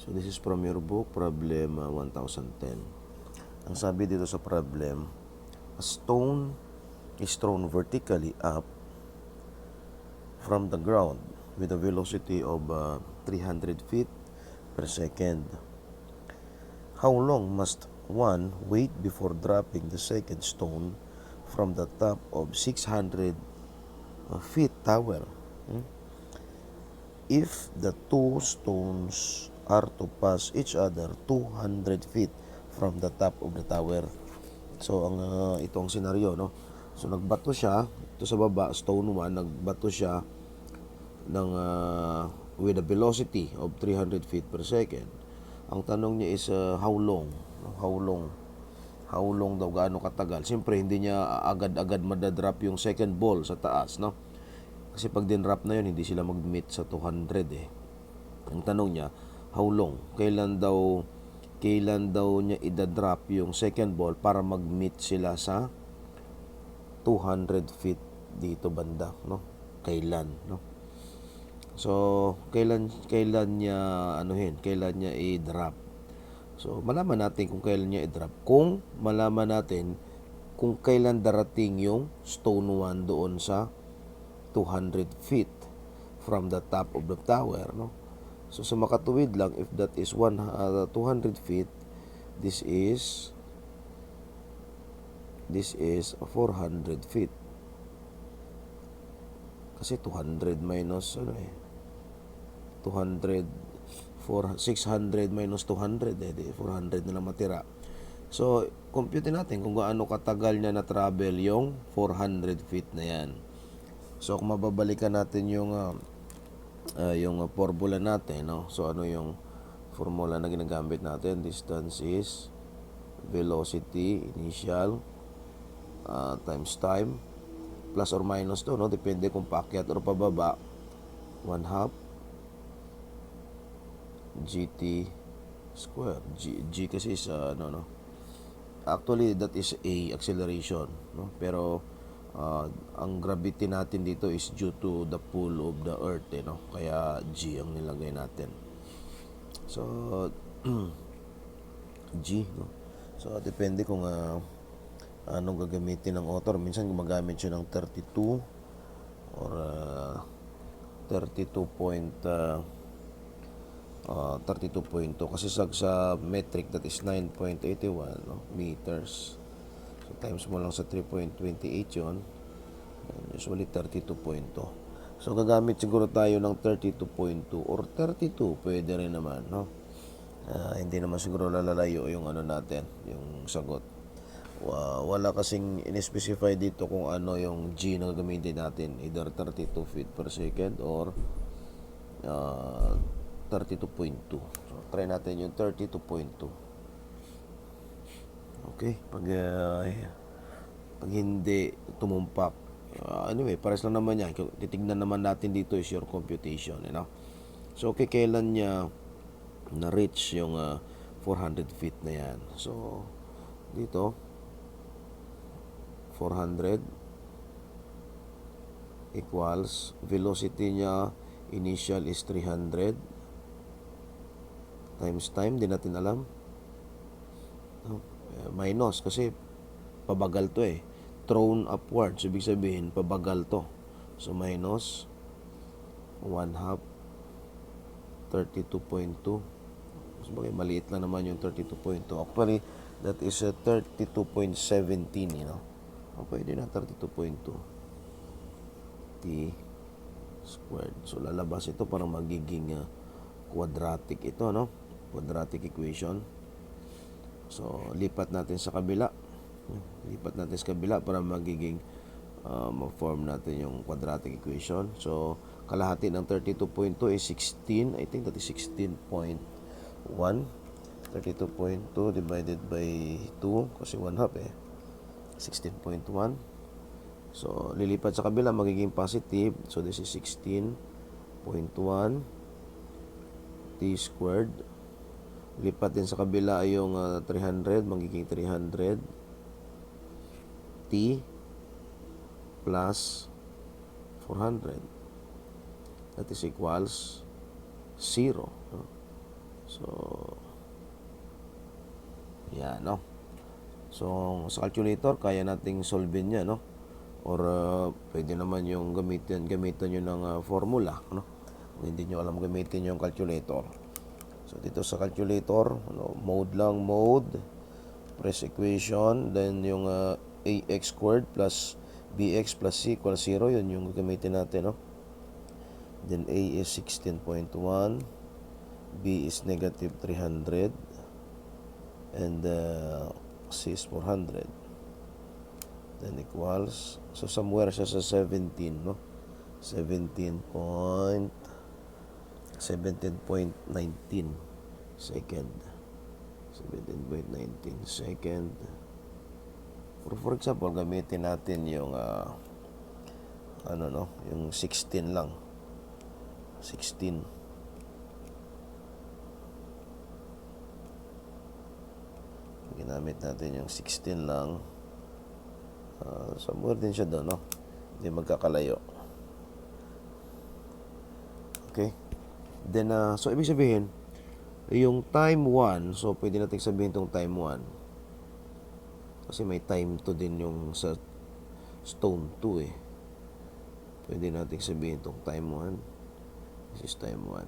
So this is from your book, Problem 1010. Ang sabi dito sa problem, a stone is thrown vertically up from the ground with a velocity of 300 feet per second. How long must one wait before dropping the second stone from the top of 600 feet tower? If the two stones are to pass each other 200 feet from the top of the tower. So itong senaryo, no? So nagbato siya ito sa baba, stone 1, nagbato siya ng with a velocity of 300 feet per second. Ang tanong niya is how long? How long daw, gaano katagal? Siyempre hindi niya agad-agad madadrop yung second ball sa taas, no? Kasi pag dinrap na yun, hindi sila mag-meet sa 200 eh. Ang tanong niya, how long? Kailan daw niya idadrop yung second ball para mag-meet sila sa 200 feet dito banda, no? Kailan, no? So, kailan niya kailan niya i-drop? So, malaman natin kung kailan niya i-drop. Kung malaman natin kung kailan darating yung stone 1 doon sa 200 feet from the top of the tower, no? So sa makatuwid lang, if that is 200 feet, this is 400 feet. Kasi 200 minus 600 minus 200 400 na lang matira. So compute natin kung gaano katagal niya na travel yung 400 feet na yan. So kung mababalikan natin yung formula natin, no? So ano yung formula na ginagamit natin? Distance is velocity initial times time plus or minus to, no? Depende kung paakyat or pababa. 1/2 gt square. G kasi is actually that is a acceleration, no? Pero ang gravity natin dito is due to the pull of the earth, no? Kaya G ang nilagay natin. So G, no? So depende kung anong gagamitin ng author. Minsan gumagamit siya ng 32 or 32.2 kasi sa metric that is 9.81, no, meters. So times mo lang sa 3.28 yon, usually 32.2. So gagamit siguro tayo ng 32.2 or 32, pwede rin naman, no? Hindi naman siguro lalalayo yung natin, yung sagot. Wala kasing in-specify dito kung ano yung G na gagamitin natin, either 32 feet per second or 32.2. So try natin yung 32.2. Okay, pag hindi tumumpak, anyway, pares lang naman yan. Titignan naman natin dito is your computation, you know? So okay, kailan niya na-reach yung 400 feet na yan? So dito 400 equals velocity niya initial is 300 times time, di natin alam, minus kasi pabagal to thrown upwards, ibig sabihin pabagal to. So minus 1/2 32.2. Sabagay maliit lang naman yung 32.2. Actually that is 32.17, you know. Pwede na 32.2 t squared. So lalabas ito para magiging quadratic ito, no? Quadratic equation. So lipat natin sa kabila. Para magiging ma-form natin yung quadratic equation. So kalahati ng 32.2 is 16. I think that is 16.1. 32.2 divided by 2 kasi 1/2 16.1. So lilipat sa kabila, magiging positive. So this is 16.1 t squared. Lipat din sa kabila ay yung 300, magiging 300 t plus 400. That is equals 0. So, yan, no? So, sa calculator, kaya nating solvein yan, no? Or pwede naman yung gamitan nyo ng formula, no? Kung hindi nyo alam gamitin yung calculator. So, dito sa calculator, ano, mode lang, mode, press equation, then yung ax squared plus bx plus c equals 0, yun yung gamitin natin, no? Then a is 16.1, b is negative 300, and c is 400. Then equals, so somewhere siya sa 17, no? 17.19 second. 17.19 second. For example, gamitin natin yung yung 16 lang. 16. Ginamit natin yung 16 lang. Somewhere din siya doon, no? Hindi magkakalayo. Okay? Then, so ibig sabihin, yung time 1, so pwede natin sabihin itong time 1. Kasi may time 2 din yung sa stone 2 eh. Pwede natin sabihin itong time 1. This is time 1.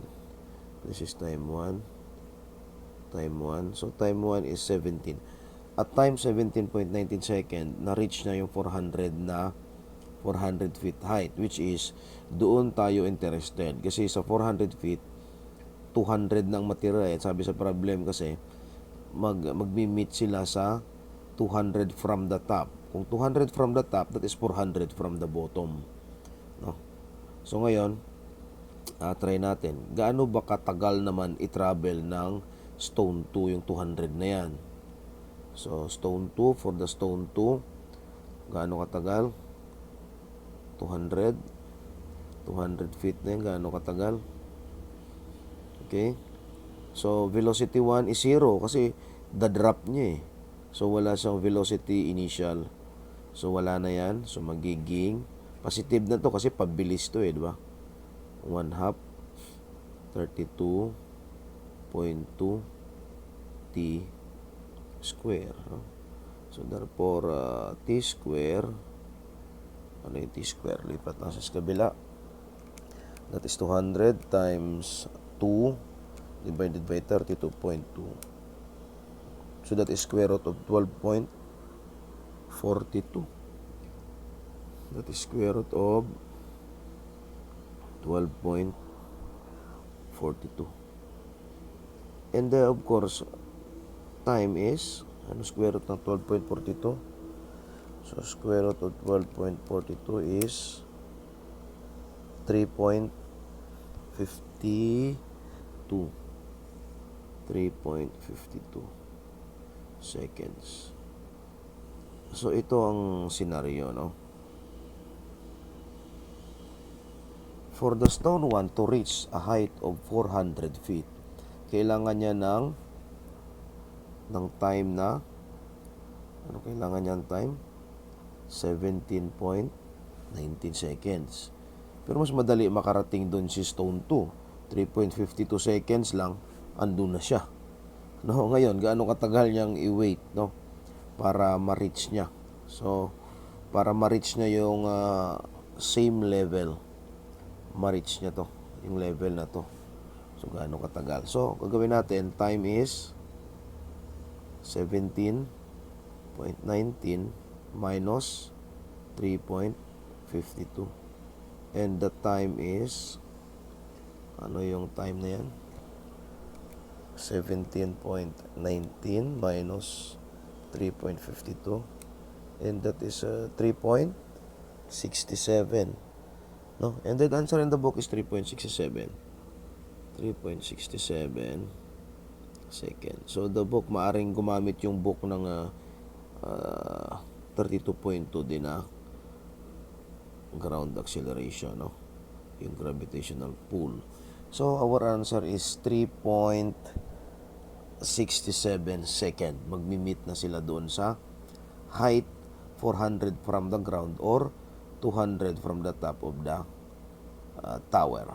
This is time 1. Time 1. So time 1 is 17. At time 17.19 second, na-reach na yung 400 feet height, which is doon tayo interested. Kasi sa 400 feet, 200 nang matira eh. Sabi sa problem kasi, magmi-meet sila sa 200 from the top. Kung 200 from the top, that is 400 from the bottom. No? So ngayon, try natin. Gaano ba katagal naman i-travel ng stone 2 yung 200 na yan? So, stone 2, for the stone 2, gaano katagal? 200 feet na yan, gaano katagal? Okay? So, velocity 1 is 0 kasi the drop niya eh. So, wala siyang velocity initial. So, wala na yan. So, magiging positive na to kasi pabilis to eh, di ba? 1/2 32.2 t square, no? So therefore t square, ano yung t square, lipat na sa kabila, that is 200 times 2 divided by 32.2. So that is square root of 12.42. That is square root of 12.42. And of course, time is square root ng 12.42. So square root of 12.42 is 3.52. 3.52 seconds. So ito ang scenario, no? For the stone 1 to reach a height of 400 feet, kailangan niya ng time na, kailangan niya ng time? 17.19 seconds. Pero mas madali makarating doon si stone 2. 3.52 seconds lang, andun na siya. No, ngayon, gaano katagal niyang i-wait, no? Para ma-reach niya. So, para ma-reach niya yung same level, ma-reach niya to, yung level na to. So, gaano katagal? So, gagawin natin, time is 17.19 minus 3.52. And the time is, ano yung time na yan? 17.19 minus 3.52. And that is 3.67. No? And the answer in the book is 3.67. 3.67 second. So the book, maaring gumamit yung book ng 32.2 din na ground acceleration, no? Yung gravitational pull. So our answer is 3.67 second. Magmi-meet na sila doon sa height 400 from the ground or 200 from the top of the tower.